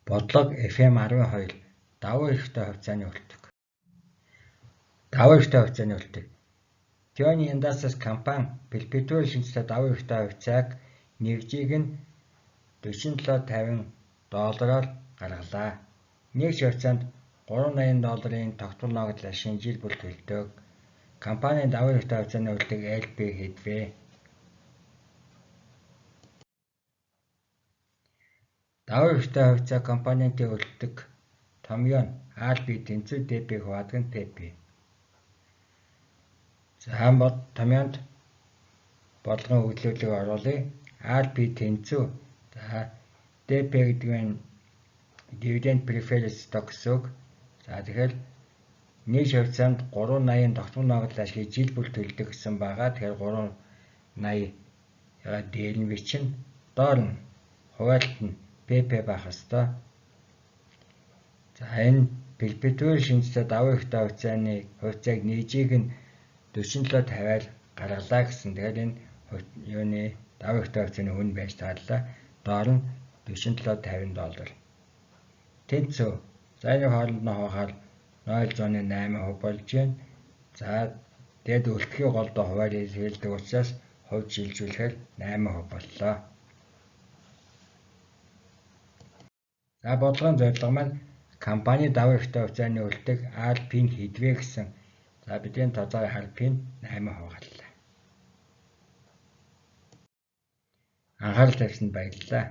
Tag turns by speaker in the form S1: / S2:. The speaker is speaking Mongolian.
S1: Бодлого FM12 давуу эрхтэй хувьцааны үлддэг. Давуу эрхтэй хувьцааны үлддэг. Tony Industries компани перпетуал шинжлэх давуу эрхтэй хувьцааг нэгжийг нь $47.50-аар гаргалаа. Нэгж хувьцаанд $380 тогтвол ногдол ашигын жил бүр төлдөг. Компанийн давуу эрхтэй хувьцааны үлддэг LP хэдвэ? Давуу эрхтэй хувьцаа компонентийн үлддэг томьёо нь RB тэнцүү DP хуваадганд PP. За томьёонд бодлогын өгүүлбэрийг оруулъя. RB тэнцүү. За DP гэдэг нь dividend preferred stock гэсэн үг. За тэгэхээр нэгж хувьцаанд 380 тогтмол ногдол ашигыг жил бүр төлдөг гэсэн байгаа. Тэгэхээр 380 дээр нь бичнэ. Доор нь хуваалт нь PP байх ёстой. За энэ перпетуал шинжлэх давуу эрхтэй хувьцааны хувьцааг нэгжийг нь $47.50-аар гаргалаа гэсэн. Тэгэхээр энэ юуны давуу эрхтэй хувьцааны үн байж таарлаа. Доор нь $47.50. Тэнцүү. За энэ хооронд нь хуваахаар 0.8% болж байна. За тэгэд үлдэхийн голдоо хуваар хэлдэг учраас хувьд шилжүүлэхээр 8% боллоо. За бодлогын зорилго маань компани давуу эрхтэй хувьцааны үлддэг RP-н хэдвэ гэсэн. За бидний тодорхой RP-н 8% гарлаа. Анхаарал тавьсанд баярлалаа.